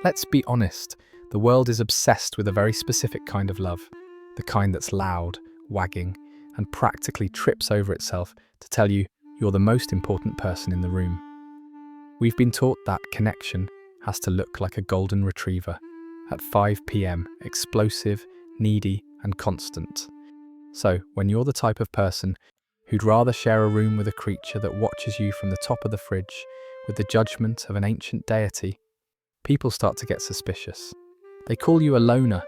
Let's be honest, the world is obsessed with a very specific kind of love, the kind that's loud, wagging, and practically trips over itself to tell you you're the most important person in the room. We've been taught that connection has to look like a golden retriever at 5 p.m, explosive, needy, and constant. So, when you're the type of person who'd rather share a room with a creature that watches you from the top of the fridge with the judgment of an ancient deity, people start to get suspicious. They call you a loner,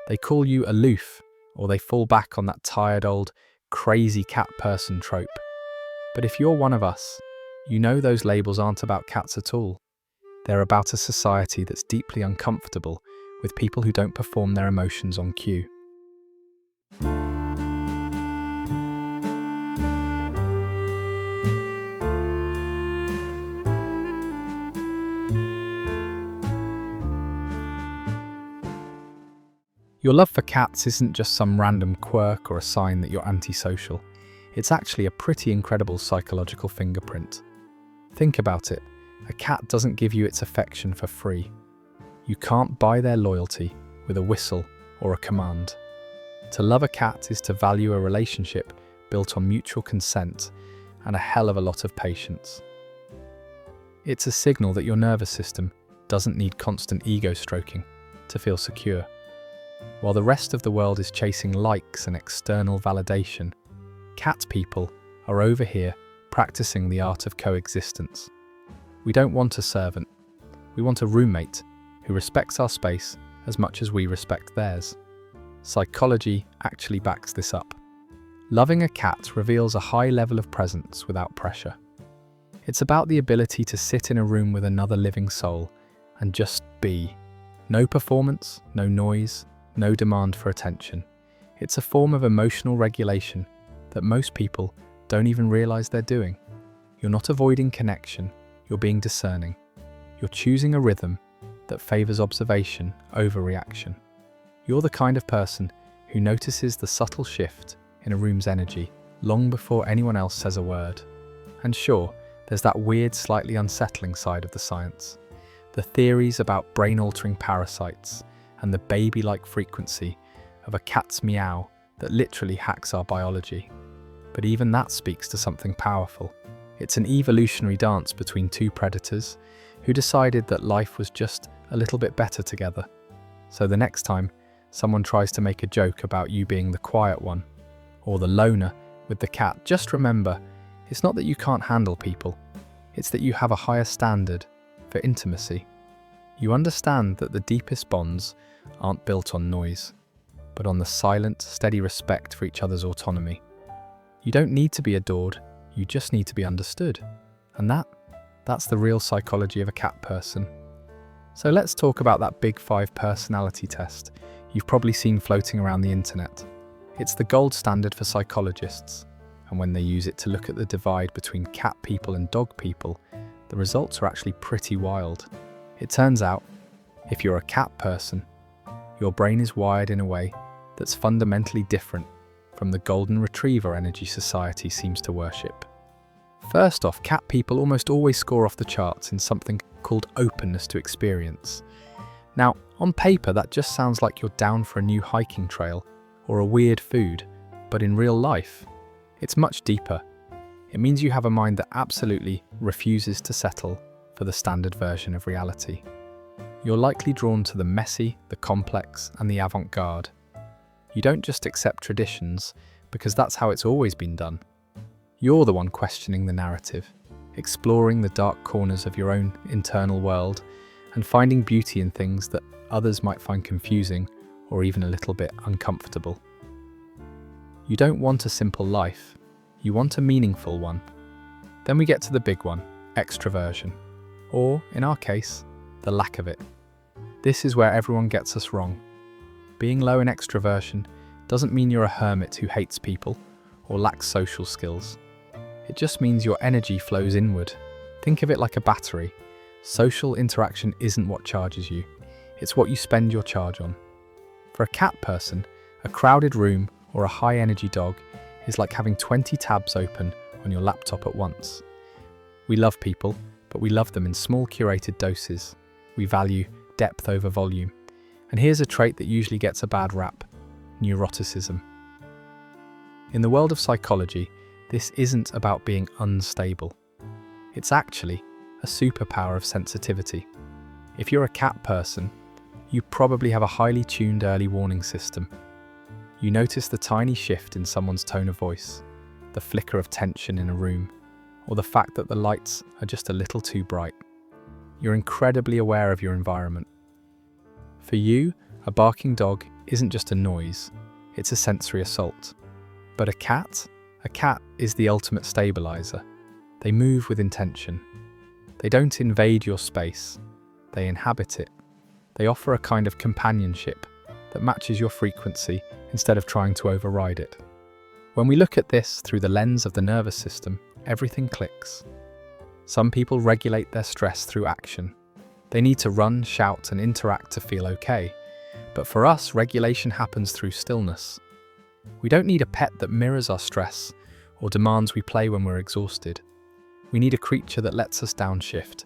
they call you aloof, or they fall back on that tired old, crazy cat person trope. But if you're one of us, you know those labels aren't about cats at all. They're about a society that's deeply uncomfortable with people who don't perform their emotions on cue. Your love for cats isn't just some random quirk or a sign that you're antisocial. It's actually a pretty incredible psychological fingerprint. Think about it. A cat doesn't give you its affection for free. You can't buy their loyalty with a whistle or a command. To love a cat is to value a relationship built on mutual consent and a hell of a lot of patience. It's a signal that your nervous system doesn't need constant ego stroking to feel secure. While the rest of the world is chasing likes and external validation, cat people are over here practicing the art of coexistence. We don't want a servant. We want a roommate who respects our space as much as we respect theirs. Psychology actually backs this up. Loving a cat reveals a high level of presence without pressure. It's about the ability to sit in a room with another living soul and just be. No performance, no noise, no demand for attention. It's a form of emotional regulation that most people don't even realize they're doing. You're not avoiding connection, you're being discerning. You're choosing a rhythm that favors observation over reaction. You're the kind of person who notices the subtle shift in a room's energy long before anyone else says a word. And sure, there's that weird, slightly unsettling side of the science. The theories about brain-altering parasites and the baby-like frequency of a cat's meow that literally hacks our biology. But even that speaks to something powerful. It's an evolutionary dance between two predators who decided that life was just a little bit better together. So the next time someone tries to make a joke about you being the quiet one or the loner with the cat, just remember, it's not that you can't handle people, it's that you have a higher standard for intimacy. You understand that the deepest bonds aren't built on noise, but on the silent, steady respect for each other's autonomy. You don't need to be adored, you just need to be understood. And that's the real psychology of a cat person. So let's talk about that Big 5 personality test you've probably seen floating around the internet. It's the gold standard for psychologists, and when they use it to look at the divide between cat people and dog people, the results are actually pretty wild. It turns out, if you're a cat person, your brain is wired in a way that's fundamentally different from the golden retriever energy society seems to worship. First off, cat people almost always score off the charts in something called openness to experience. Now, on paper, that just sounds like you're down for a new hiking trail or a weird food, but in real life, it's much deeper. It means you have a mind that absolutely refuses to settle for the standard version of reality. You're likely drawn to the messy, the complex, and the avant-garde. You don't just accept traditions because that's how it's always been done. You're the one questioning the narrative, exploring the dark corners of your own internal world, and finding beauty in things that others might find confusing or even a little bit uncomfortable. You don't want a simple life, you want a meaningful one. Then we get to the big one, extroversion. Or, in our case, the lack of it. This is where everyone gets us wrong. Being low in extroversion doesn't mean you're a hermit who hates people or lacks social skills. It just means your energy flows inward. Think of it like a battery. Social interaction isn't what charges you, it's what you spend your charge on. For a cat person, a crowded room or a high-energy dog is like having 20 tabs open on your laptop at once. We love people, but we love them in small curated doses. We value depth over volume. And here's a trait that usually gets a bad rap: neuroticism. In the world of psychology, this isn't about being unstable. It's actually a superpower of sensitivity. If you're a cat person, you probably have a highly tuned early warning system. You notice the tiny shift in someone's tone of voice, the flicker of tension in a room, or the fact that the lights are just a little too bright. You're incredibly aware of your environment. For you, a barking dog isn't just a noise, it's a sensory assault. But a cat is the ultimate stabilizer. They move with intention. They don't invade your space, they inhabit it. They offer a kind of companionship that matches your frequency instead of trying to override it. When we look at this through the lens of the nervous system, everything clicks. Some people regulate their stress through action. They need to run, shout, and interact to feel okay. But for us, regulation happens through stillness. We don't need a pet that mirrors our stress or demands we play when we're exhausted. We need a creature that lets us downshift.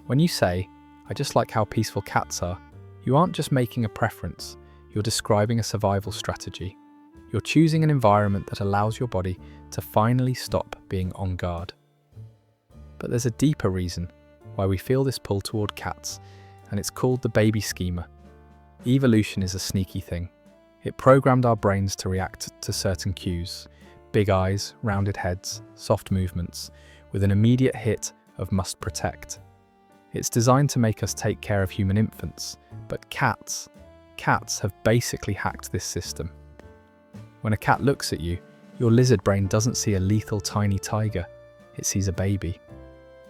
When you say, "I just like how peaceful cats are," you aren't just making a preference, you're describing a survival strategy. You're choosing an environment that allows your body to finally stop being on guard. But there's a deeper reason why we feel this pull toward cats, and it's called the baby schema. Evolution is a sneaky thing. It programmed our brains to react to certain cues: big eyes, rounded heads, soft movements, with an immediate hit of must protect. It's designed to make us take care of human infants, but cats have basically hacked this system. When a cat looks at you, your lizard brain doesn't see a lethal tiny tiger, it sees a baby.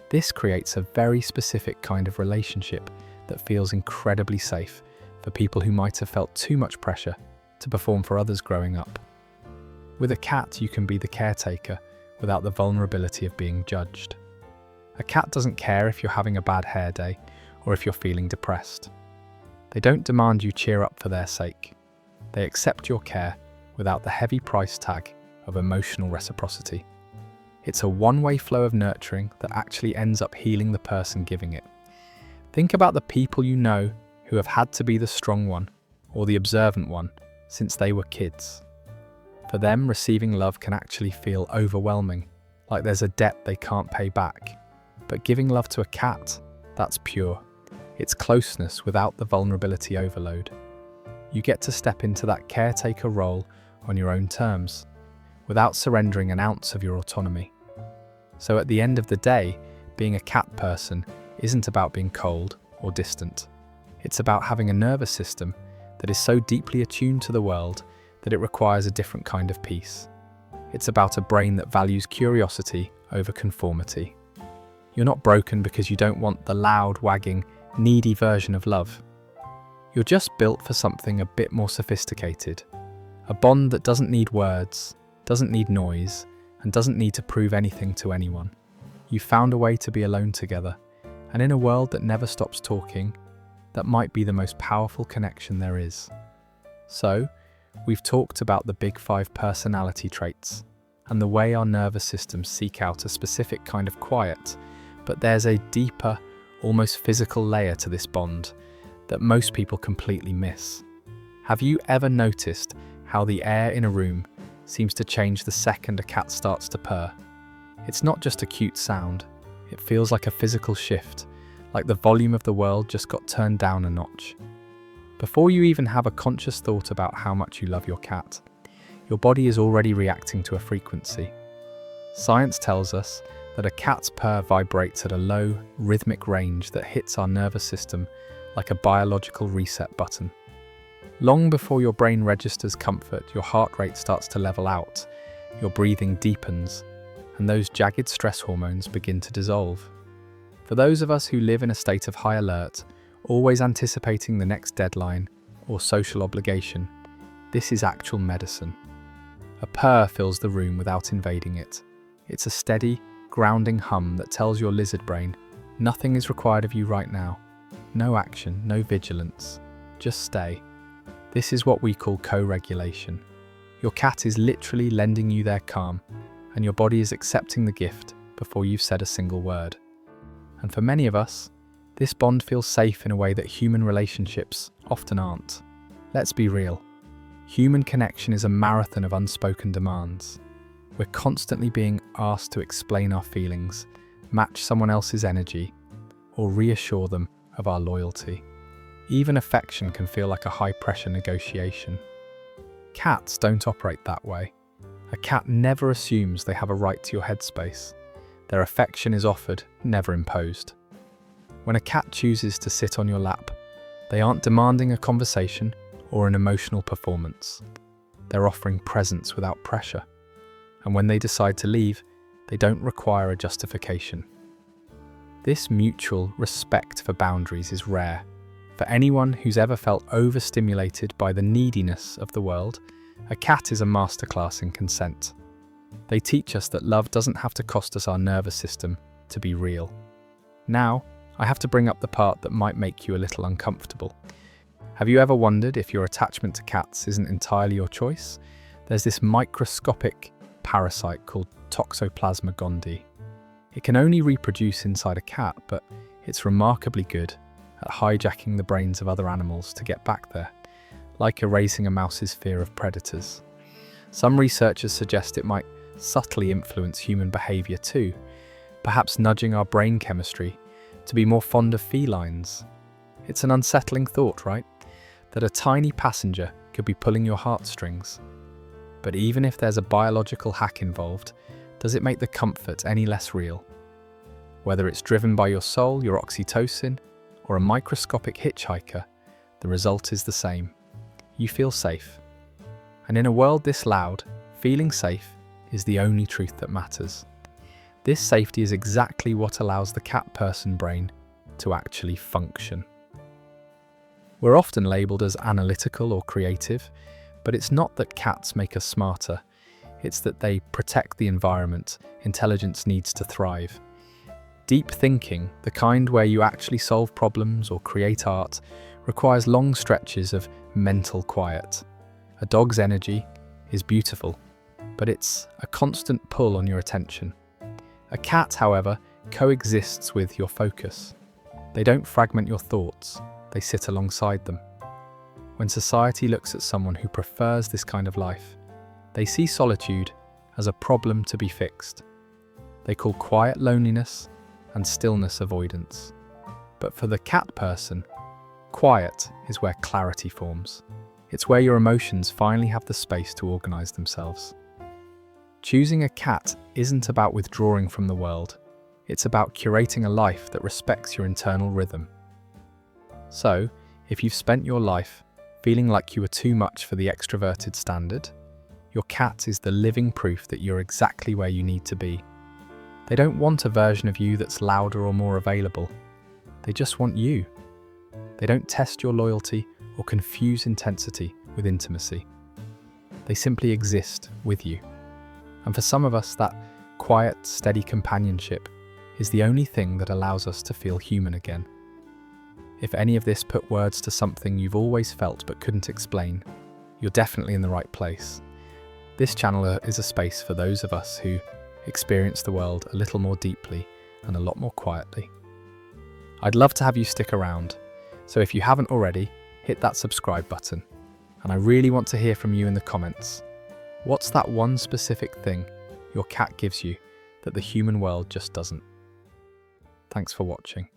This creates a very specific kind of relationship that feels incredibly safe for people who might have felt too much pressure to perform for others growing up. With a cat, you can be the caretaker without the vulnerability of being judged. A cat doesn't care if you're having a bad hair day or if you're feeling depressed. They don't demand you cheer up for their sake. They accept your care without the heavy price tag of emotional reciprocity. It's a one-way flow of nurturing that actually ends up healing the person giving it. Think about the people you know who have had to be the strong one or the observant one since they were kids. For them, receiving love can actually feel overwhelming, like there's a debt they can't pay back. But giving love to a cat, that's pure. It's closeness without the vulnerability overload. You get to step into that caretaker role on your own terms, without surrendering an ounce of your autonomy. So at the end of the day, being a cat person isn't about being cold or distant. It's about having a nervous system that is so deeply attuned to the world that it requires a different kind of peace. It's about a brain that values curiosity over conformity. You're not broken because you don't want the loud, wagging, needy version of love. You're just built for something a bit more sophisticated. A bond that doesn't need words, doesn't need noise, and doesn't need to prove anything to anyone. You've found a way to be alone together, and in a world that never stops talking, that might be the most powerful connection there is. So, we've talked about the big 5 personality traits, and the way our nervous systems seek out a specific kind of quiet, but there's a deeper, almost physical layer to this bond that most people completely miss. Have you ever noticed how the air in a room seems to change the second a cat starts to purr? It's not just a cute sound, it feels like a physical shift, like the volume of the world just got turned down a notch. Before you even have a conscious thought about how much you love your cat, your body is already reacting to a frequency. Science tells us that a cat's purr vibrates at a low, rhythmic range that hits our nervous system like a biological reset button. Long before your brain registers comfort, your heart rate starts to level out, your breathing deepens, and those jagged stress hormones begin to dissolve. For those of us who live in a state of high alert, always anticipating the next deadline or social obligation, this is actual medicine. A purr fills the room without invading it. It's a steady, grounding hum that tells your lizard brain, nothing is required of you right now. No action, no vigilance, just stay. This is what we call co-regulation. Your cat is literally lending you their calm, and your body is accepting the gift before you've said a single word. And for many of us, This bond feels safe in a way that human relationships often aren't. Let's be real. Human connection is a marathon of unspoken demands. We're constantly being asked to explain our feelings, match someone else's energy, or reassure them of our loyalty. Even affection can feel like a high-pressure negotiation. Cats don't operate that way. A cat never assumes they have a right to your headspace. Their affection is offered, never imposed. When a cat chooses to sit on your lap, they aren't demanding a conversation or an emotional performance. They're offering presence without pressure. And when they decide to leave, they don't require a justification. This mutual respect for boundaries is rare. For anyone who's ever felt overstimulated by the neediness of the world, a cat is a masterclass in consent. They teach us that love doesn't have to cost us our nervous system to be real. Now, I have to bring up the part that might make you a little uncomfortable. Have you ever wondered if your attachment to cats isn't entirely your choice? There's this microscopic parasite called Toxoplasma gondii. It can only reproduce inside a cat, but it's remarkably good at hijacking the brains of other animals to get back there, like erasing a mouse's fear of predators. Some researchers suggest it might subtly influence human behavior too, perhaps nudging our brain chemistry to be more fond of felines. It's an unsettling thought, right? That a tiny passenger could be pulling your heartstrings. But even if there's a biological hack involved, does it make the comfort any less real? Whether it's driven by your soul, your oxytocin, or a microscopic hitchhiker, the result is the same. You feel safe. And in a world this loud, feeling safe is the only truth that matters. This safety is exactly what allows the cat-person brain to actually function. We're often labelled as analytical or creative, but it's not that cats make us smarter. It's that they protect the environment intelligence needs to thrive. Deep thinking, the kind where you actually solve problems or create art, requires long stretches of mental quiet. A dog's energy is beautiful, but it's a constant pull on your attention. A cat, however, coexists with your focus. They don't fragment your thoughts, they sit alongside them. When society looks at someone who prefers this kind of life, they see solitude as a problem to be fixed. They call quiet loneliness and stillness avoidance. But for the cat person, quiet is where clarity forms. It's where your emotions finally have the space to organize themselves. Choosing a cat isn't about withdrawing from the world. It's about curating a life that respects your internal rhythm. So, if you've spent your life feeling like you were too much for the extroverted standard, your cat is the living proof that you're exactly where you need to be. They don't want a version of you that's louder or more available. They just want you. They don't test your loyalty or confuse intensity with intimacy. They simply exist with you. And for some of us, that quiet, steady companionship is the only thing that allows us to feel human again. If any of this put words to something you've always felt but couldn't explain, you're definitely in the right place. This channel is a space for those of us who experience the world a little more deeply and a lot more quietly. I'd love to have you stick around, so if you haven't already, hit that subscribe button. And I really want to hear from you in the comments. What's that one specific thing your cat gives you that the human world just doesn't? Thanks for watching.